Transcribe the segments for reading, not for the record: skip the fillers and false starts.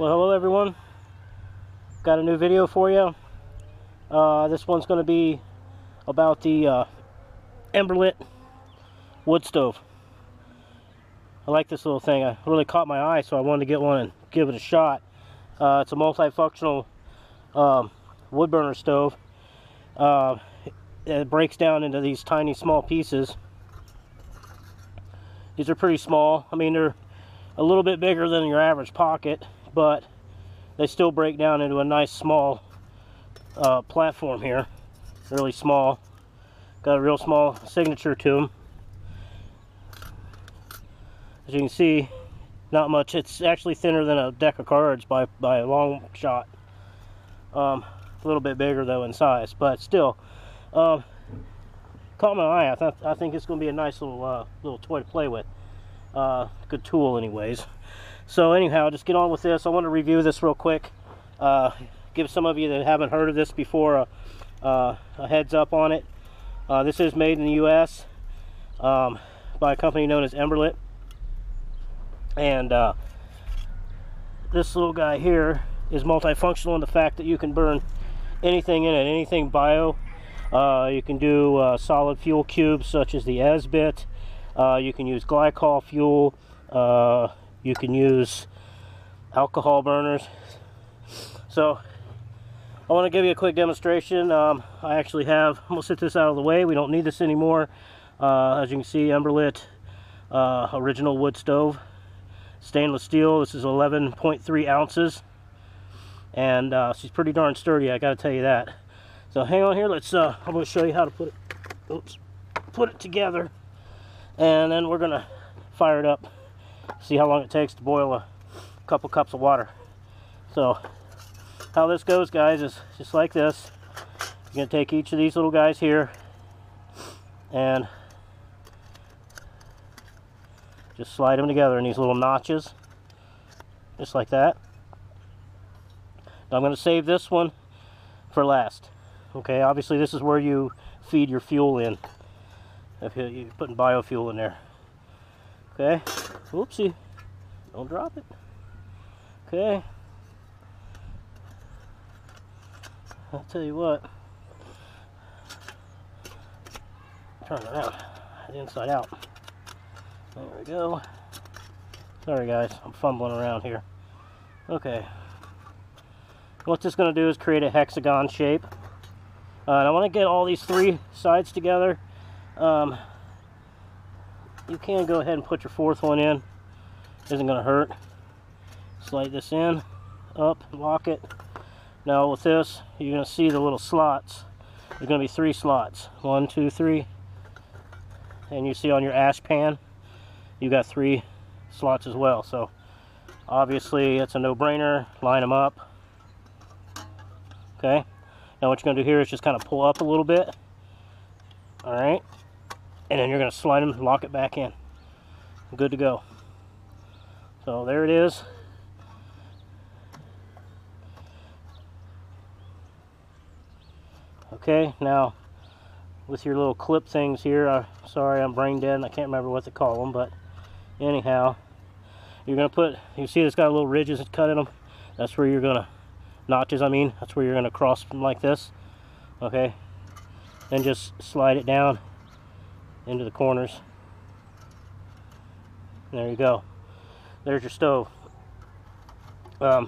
Well, hello everyone. Got a new video for you. This one's going to be about the Emberlit wood stove. I like this little thing. It really caught my eye, so I wanted to get one and give it a shot. It's a multifunctional wood burner stove. It breaks down into these tiny small pieces. These are pretty small. I mean, they're a little bit bigger than your average pocket, but they still break down into a nice small platform here. Really small. Got a real small signature to them. As you can see, not much. It's actually thinner than a deck of cards by a long shot. A little bit bigger though in size, but still caught my eye. I think it's going to be a nice little toy to play with. Good tool anyways. So anyhow, just get on with this. I want to review this real quick. Give some of you that haven't heard of this before a heads up on it. This is made in the US by a company known as Emberlit. And this little guy here is multifunctional in the fact that you can burn anything in it, anything bio. You can do solid fuel cubes such as the Esbit. You can use Glycol fuel. You can use alcohol burners. So I want to give you a quick demonstration. I'm going to set this out of the way. We don't need this anymore. As you can see, Emberlit original wood stove. Stainless steel. This is 11.3 ounces. And she's pretty darn sturdy, I got to tell you that. So hang on here. I'm going to show you how to put it together. And then we're going to fire it up. See how long it takes to boil a couple cups of water. So how this goes, guys, is just like this. You're going to take each of these little guys here and just slide them together in these little notches, just like that. Now I'm going to save this one for last. Okay, obviously this is where you feed your fuel in. If you're putting biofuel in there. Okay, oopsie, don't drop it. Okay, I'll tell you what, turn it around, inside out. There we go. Sorry guys, I'm fumbling around here. Okay, what this is going to do is create a hexagon shape. And I want to get all these three sides together. You can go ahead and put your fourth one in. Isn't going to hurt. Slide this in, up, lock it. Now with this, you're going to see the little slots. There's going to be 3 slots. 1, 2, 3. And you see on your ash pan, you got 3 slots as well. So obviously it's a no-brainer. Line them up. Okay. Now what you're going to do here is just kind of pull up a little bit. Alright. And then you're going to slide them, lock it back in. Good to go. So there it is. Okay, now with your little clip things here, sorry I'm brain dead and I can't remember what to call them, but anyhow, you're going to put, you see it's got little ridges cut in them. That's where you're going to, notches I mean, that's where you're going to cross them like this. Okay, then just slide it down into the corners. There you go. There's your stove.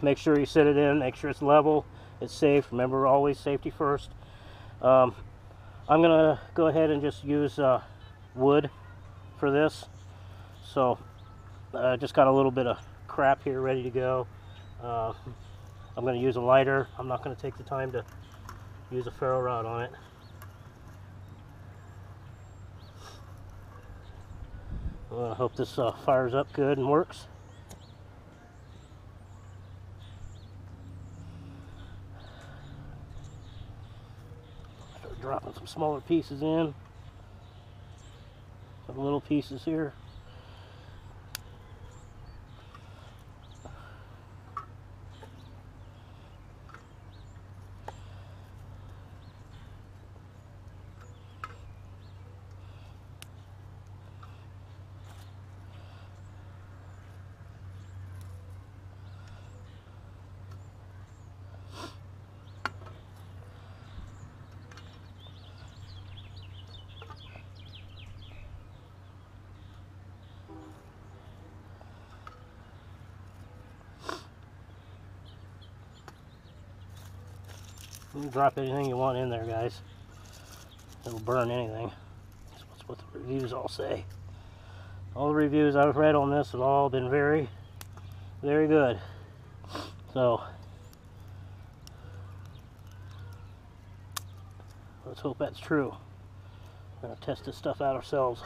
Make sure you set it in, make sure it's level, it's safe. Remember, always safety first. I'm gonna go ahead and just use wood for this. So just got a little bit of crap here ready to go. I'm gonna use a lighter. I'm not gonna take the time to use a ferro rod on it. I hope this fires up good and works. Start dropping some smaller pieces in. Some little pieces here. You can drop anything you want in there, guys. It'll burn anything. That's what the reviews all say. All the reviews I've read on this have all been very, very good. So let's hope that's true. We're going to test this stuff out ourselves.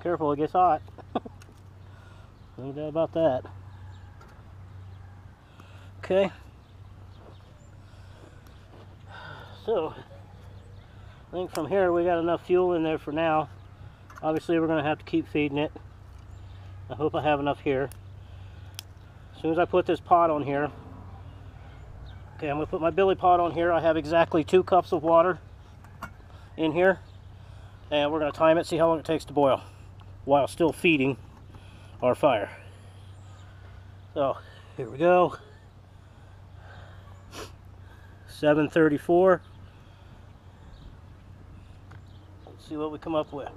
Careful, it gets hot. No doubt about that. Okay. So, I think from here we got enough fuel in there for now. Obviously we're going to have to keep feeding it. I hope I have enough here. As soon as I put this pot on here, okay, I'm going to put my billy pot on here. I have exactly 2 cups of water in here. And we're going to time it, see how long it takes to boil, while still feeding our fire. So here we go. 7:34. Let's see what we come up with.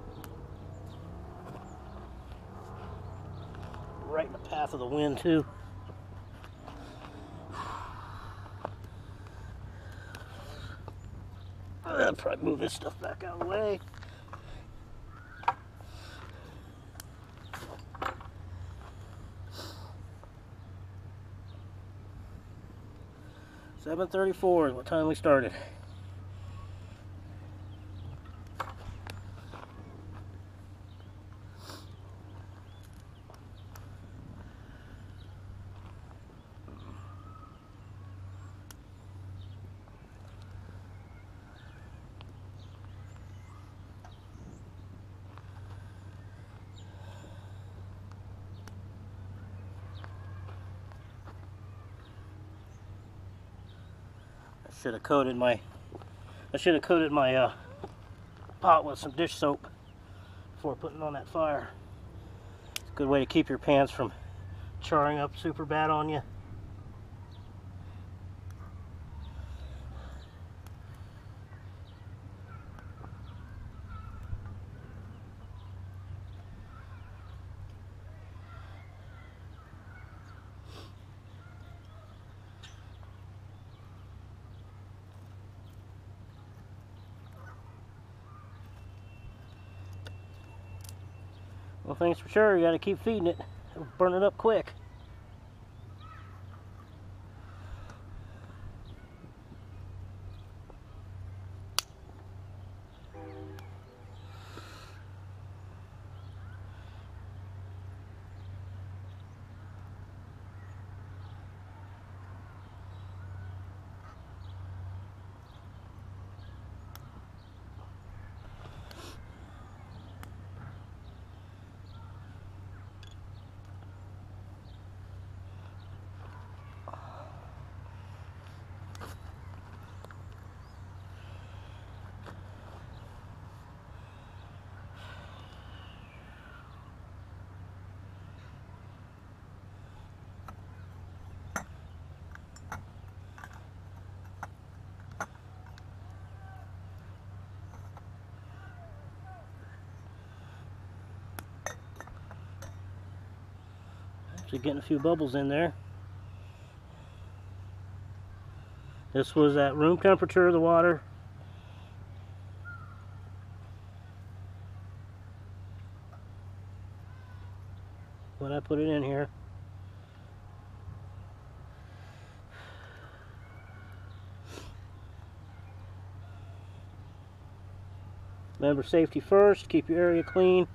Right in the path of the wind too. I'll probably move this stuff back out of the way. $7:34 is what time we started. I should have coated my pot with some dish soap before putting it on that fire. It's a good way to keep your pans from charring up super bad on you. Well, things for sure, you got to keep feeding it. It'll burn it up quick. Actually getting a few bubbles in there. This was at room temperature of the water. When I put it in here. Remember, safety first, keep your area clean.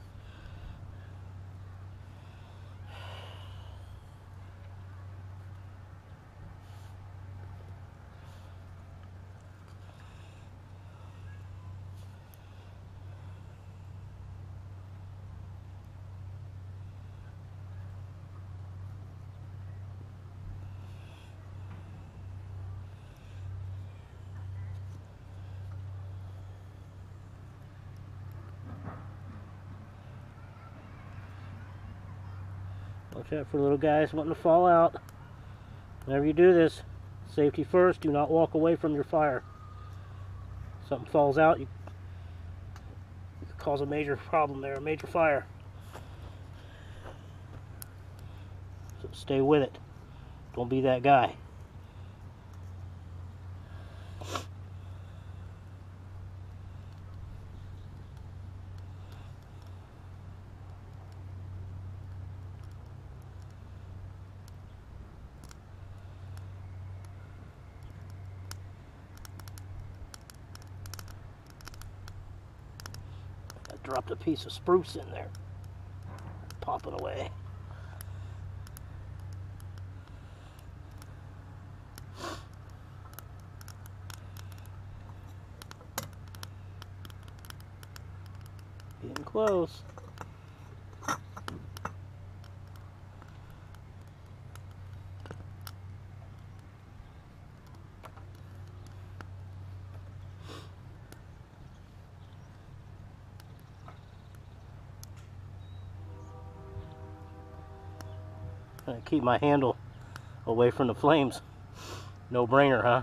Watch out for little guys wanting to fall out. Whenever you do this, safety first. Do not walk away from your fire. If something falls out, you could cause a major problem there, a major fire. So stay with it. Don't be that guy. I dropped a piece of spruce in there. Popping away. Getting close. I keep my handle away from the flames. No brainer, huh?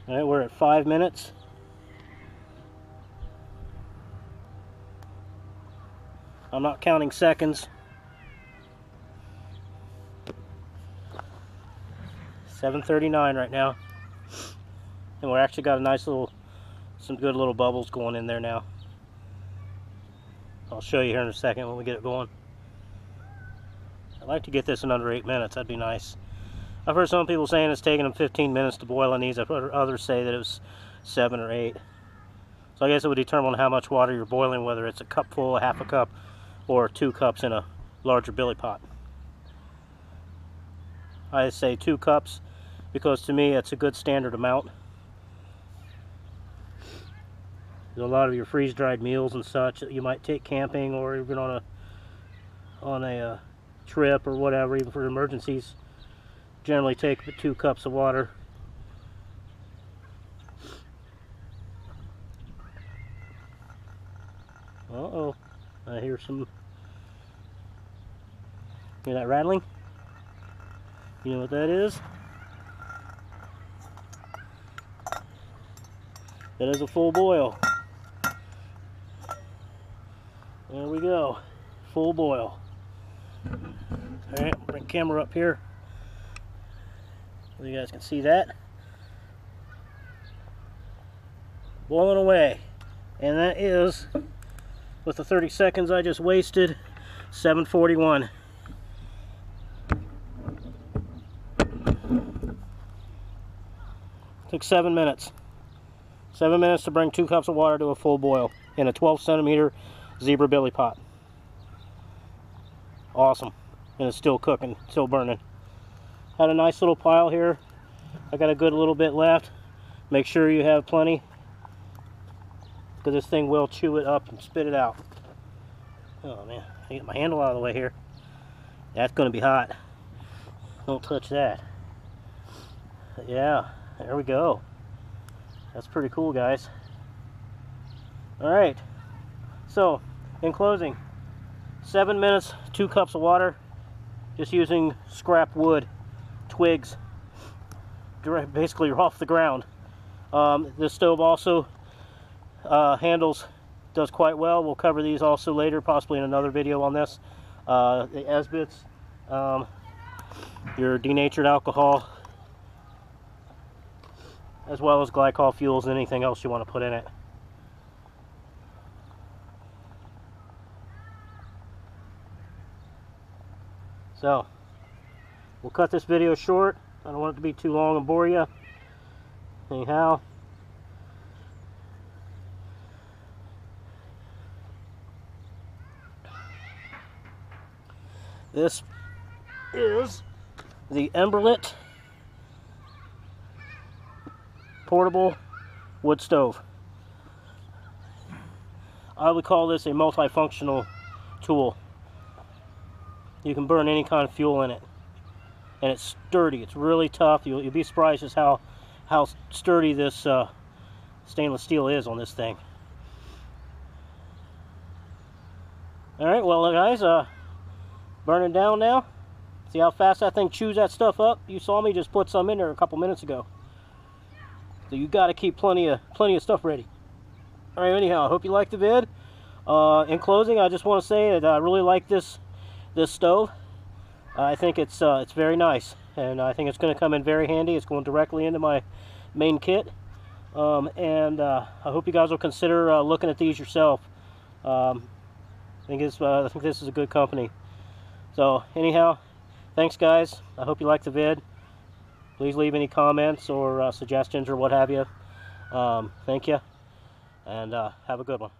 All right, we're at 5 minutes. I'm not counting seconds. 7:39 right now, and we're actually got a nice little, some good little bubbles going in there now. I'll show you here in a second when we get it going. I'd like to get this in under 8 minutes. That'd be nice. I've heard some people saying it's taking them 15 minutes to boil on these. I've heard others say that it was 7 or 8. So I guess it would determine how much water you're boiling, whether it's a cup full, a half a cup, or 2 cups in a larger billy pot. I say 2 cups because to me it's a good standard amount. There's a lot of your freeze-dried meals and such that you might take camping or even on a trip or whatever, even for emergencies. Generally take 2 cups of water. Uh-oh, I hear that rattling? You know what that is? That is a full boil. There we go, full boil. All right, bring the camera up here so you guys can see that. Boiling away. And that is, with the 30 seconds I just wasted, 7:41. Took 7 minutes. 7 minutes to bring 2 cups of water to a full boil in a 12-centimeter zebra billy pot. Awesome. And it's still cooking, still burning. Had a nice little pile here. I got a good little bit left. Make sure you have plenty, because this thing will chew it up and spit it out. Oh man, I get my handle out of the way here. That's going to be hot. Don't touch that. But yeah, there we go. That's pretty cool, guys. Alright, so in closing, 7 minutes, 2 cups of water, just using scrap wood, twigs, basically off the ground. This stove also does quite well. We'll cover these also later, possibly in another video on this. The Esbits, your denatured alcohol, as well as glycol fuels and anything else you want to put in it. So, we'll cut this video short. I don't want it to be too long and bore you. Anyhow, this is the Emberlit portable wood stove. I would call this a multifunctional tool. You can burn any kind of fuel in it. and it's sturdy. It's really tough. You'll be surprised just how sturdy this stainless steel is on this thing. Alright, well guys, burning down now. See how fast that thing chews that stuff up? You saw me just put some in there a couple minutes ago. So you got to keep plenty of stuff ready. Alright, anyhow, I hope you liked the vid. In closing, I just want to say that I really like this stove. I think it's very nice, and I think it's going to come in very handy. It's going directly into my main kit, and I hope you guys will consider looking at these yourself. I think this is a good company. So anyhow, thanks guys. I hope you liked the vid. Please leave any comments or suggestions or what have you. Thank you, and have a good one.